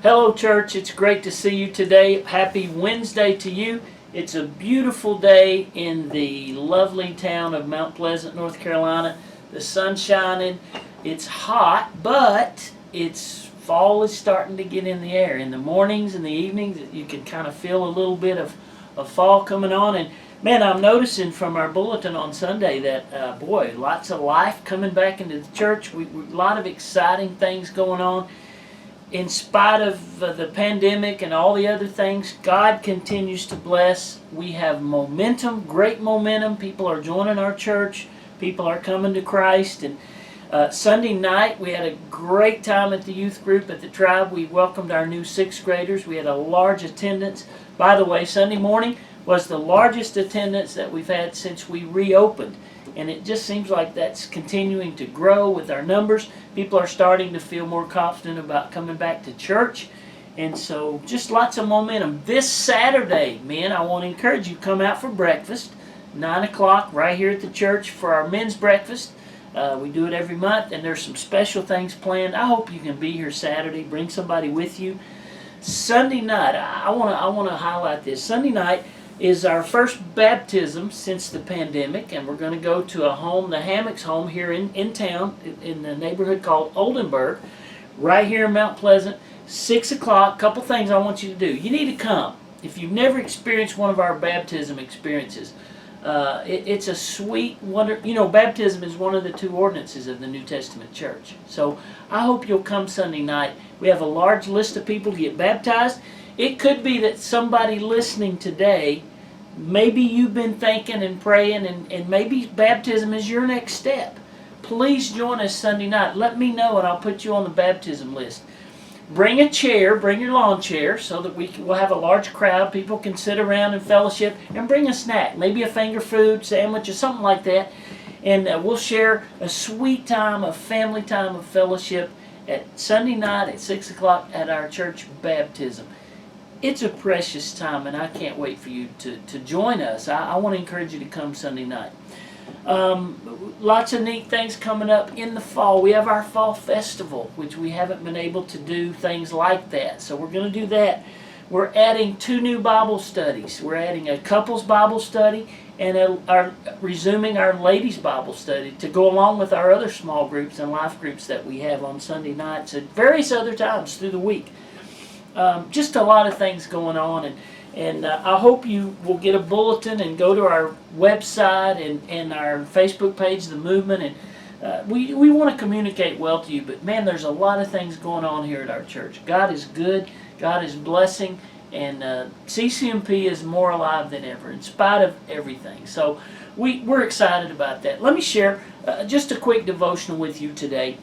Hello, church. It's great to see you today. Happy Wednesday to you. It's a beautiful day in the lovely town of Mount Pleasant, North Carolina. The sun's shining. It's hot, but fall is starting to get in the air. In the mornings and the evenings, you can kind of feel a little bit of fall coming on. And man, I'm noticing from our bulletin on Sunday that, lots of life coming back into the church. A lot of exciting things going on. In spite of the pandemic and all the other things, God continues to bless. We have momentum, great momentum. People are joining our church. People are coming to Christ. And Sunday night, we had a great time at the youth group at the Tribe. We welcomed our new 6th graders. We had a large attendance. By the way, Sunday morning was the largest attendance that we've had since we reopened. And it just seems like that's continuing to grow with our numbers. People are starting to feel more confident about coming back to church. And so just lots of momentum. This Saturday, men, I want to encourage you, come out for breakfast. 9 o'clock right here at the church for our men's breakfast. We do it every month, and there's some special things planned. I hope you can be here Saturday. Bring somebody with you. Sunday night, I want to highlight this. Sunday night is our first baptism since the pandemic, and we're going to go to a home, the Hammocks home here in town, in the neighborhood called Oldenburg, right here in Mount Pleasant. 6 o'clock, couple things I want you to do. You need to come. If you've never experienced one of our baptism experiences, it's a sweet wonder. You know, baptism is one of the 2 ordinances of the New Testament church. So I hope you'll come Sunday night. We have a large list of people to get baptized. It could be that somebody listening today, maybe you've been thinking and praying, and maybe baptism is your next step. Please join us Sunday night. Let me know, and I'll put you on the baptism list. Bring a chair, bring your lawn chair, so that we'll have a large crowd. People can sit around and fellowship, and bring a snack, maybe a finger food sandwich or something like that. And we'll share a sweet time, a family time of fellowship at Sunday night at 6 o'clock at our church baptism. It's a precious time, and I can't wait for you to join us. I want to encourage you to come Sunday night. Lots of neat things coming up in the fall. We have our fall festival, which we haven't been able to do things like that. So we're going to do that. We're adding 2 new Bible studies. We're adding a couples Bible study and resuming our ladies Bible study to go along with our other small groups and life groups that we have on Sunday nights at various other times through the week. Just a lot of things going on, and I hope you will get a bulletin and go to our website and our Facebook page, The Movement, and we want to communicate well to you, but man, there's a lot of things going on here at our church. God is good, God is blessing, and CCMP is more alive than ever in spite of everything. So we're excited about that. Let me share just a quick devotional with you today.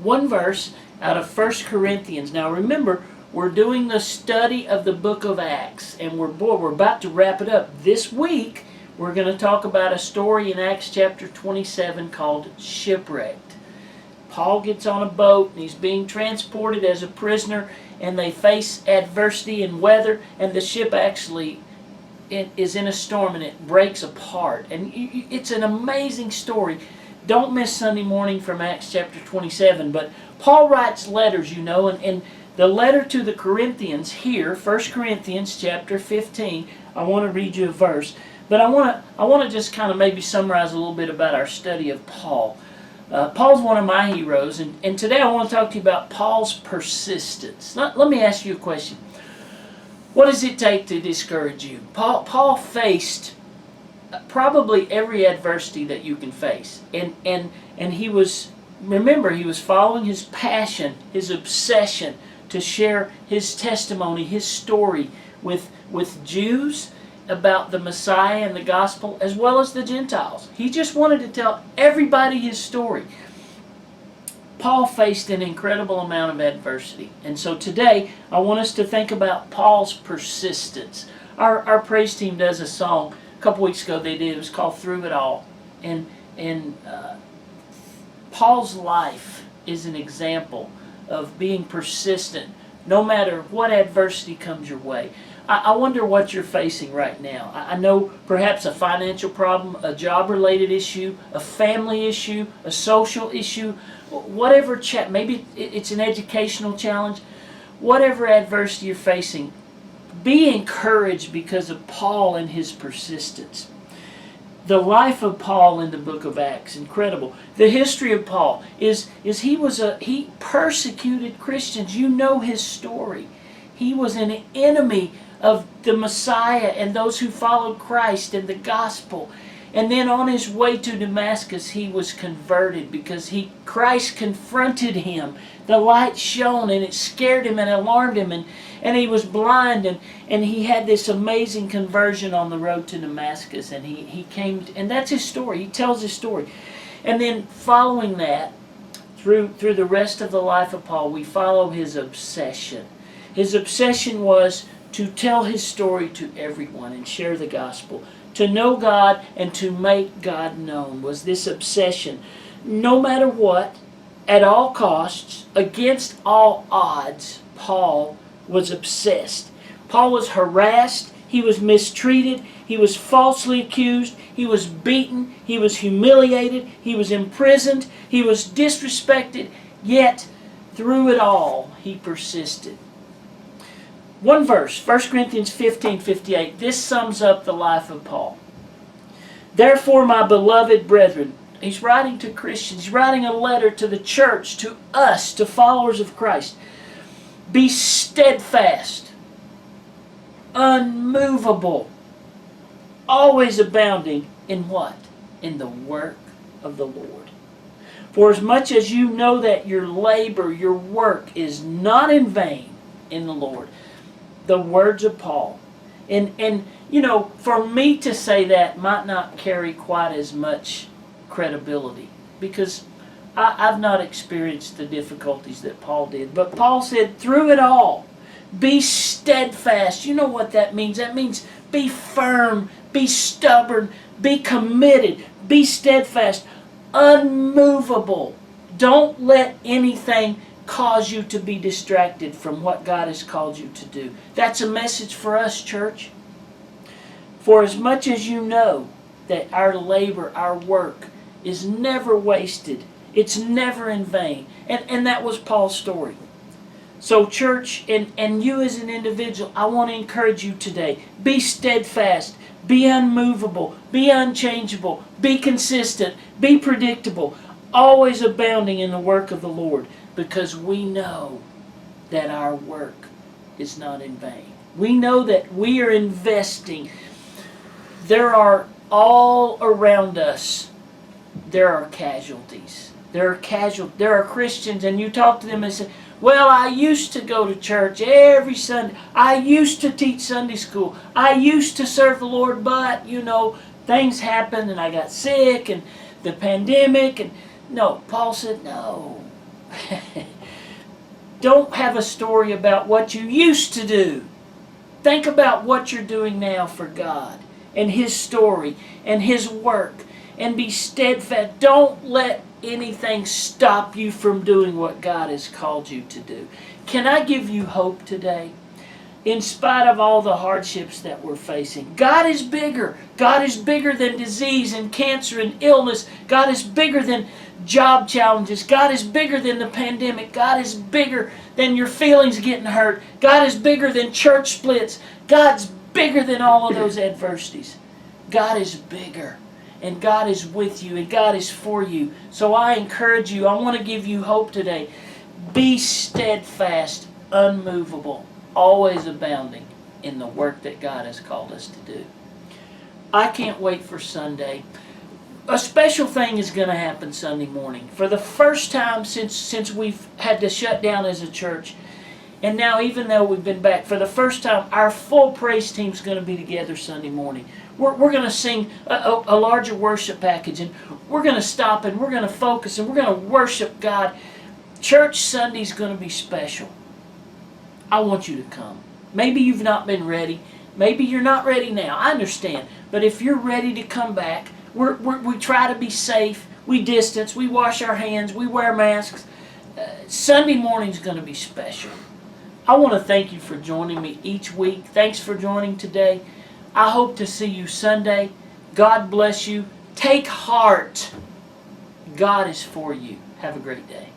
One verse out of 1 Corinthians. Now remember, we're doing the study of the book of Acts, and we're about to wrap it up. This week, we're going to talk about a story in Acts chapter 27 called Shipwrecked. Paul gets on a boat, and he's being transported as a prisoner, and they face adversity and weather, and the ship actually is in a storm, and it breaks apart. And it's an amazing story. Don't miss Sunday morning from Acts chapter 27, but Paul writes letters, you know, and the letter to the Corinthians here, 1 Corinthians chapter 15, I want to read you a verse. But I want to just kind of maybe summarize a little bit about our study of Paul. Paul's one of my heroes, and today I want to talk to you about Paul's persistence. Let me ask you a question. What does it take to discourage you? Paul faced probably every adversity that you can face. And he was following his passion, his obsession to share his testimony, his story with Jews about the Messiah and the gospel, as well as the Gentiles. He just wanted to tell everybody his story. Paul faced an incredible amount of adversity. And so today, I want us to think about Paul's persistence. Our praise team does a song. A couple weeks ago they did. It was called Through It All. And Paul's life is an example of being persistent no matter what adversity comes your way. I wonder what you're facing right now. I know perhaps a financial problem, a job-related issue, a family issue, a social issue, whatever, maybe it's an educational challenge. whatever adversity you're facing, be encouraged because of Paul and his persistence. The life of Paul in the book of Acts, incredible. The history of Paul is he persecuted Christians. You know his story. He was an enemy of the Messiah and those who followed Christ and the gospel. And then on his way to Damascus, he was converted because Christ confronted him. The light shone and it scared him and alarmed him, and he was blind, and he had this amazing conversion on the road to Damascus, and he came, and that's his story. He tells his story. And then following that, through the rest of the life of Paul, we follow his obsession. His obsession was to tell his story to everyone and share the gospel. To know God and to make God known was this obsession. No matter what, at all costs, against all odds, Paul was obsessed. Paul was harassed, he was mistreated, he was falsely accused, he was beaten, he was humiliated, he was imprisoned, he was disrespected, yet through it all he persisted. One verse, 1 Corinthians 15:58, this sums up the life of Paul. Therefore, my beloved brethren, he's writing to Christians, he's writing a letter to the church, to us, to followers of Christ. Be steadfast, unmovable, always abounding in what? In the work of the Lord. For as much as you know that your labor, your work is not in vain in the Lord. The words of Paul. And you know, for me to say that might not carry quite as much credibility because I've not experienced the difficulties that Paul did. But Paul said, through it all, be steadfast. You know what that means? That means be firm, be stubborn, be committed, be steadfast, unmovable. Don't let anything cause you to be distracted from what God has called you to do. That's a message for us, church. For as much as you know that our labor, our work is never wasted, it's never in vain. And that was Paul's story. So church, and you as an individual, I want to encourage you today. Be steadfast, be unmovable, be unchangeable, be consistent, be predictable, always abounding in the work of the Lord. Because we know that our work is not in vain. We know that we are investing. There are all around us, there are casualties. There are Christians, and you talk to them and say, well, I used to go to church every Sunday. I used to teach Sunday school. I used to serve the Lord, but, you know, things happened and I got sick and the pandemic. And no, Paul said, no. Don't have a story about what you used to do. Think about what you're doing now for God and His story and His work, and be steadfast. Don't let anything stop you from doing what God has called you to do. Can I give you hope today? In spite of all the hardships that we're facing, God is bigger. God is bigger than disease and cancer and illness. God is bigger than job challenges. God is bigger than the pandemic. God is bigger than your feelings getting hurt. God is bigger than church splits. God's bigger than all of those adversities. God is bigger. And God is with you. And God is for you. So I encourage you. I want to give you hope today. Be steadfast, unmovable, always abounding in the work that God has called us to do. I can't wait for Sunday. A special thing is going to happen Sunday morning. For the first time since we've had to shut down as a church, and now even though we've been back, for the first time, our full praise team is going to be together Sunday morning. We're going to sing a larger worship package, and we're going to stop and we're going to focus and we're going to worship God. Church Sunday is going to be special. I want you to come. Maybe you've not been ready. Maybe you're not ready now. I understand. But if you're ready to come back, we try to be safe. We distance. We wash our hands. We wear masks. Sunday morning's going to be special. I want to thank you for joining me each week. Thanks for joining today. I hope to see you Sunday. God bless you. Take heart. God is for you. Have a great day.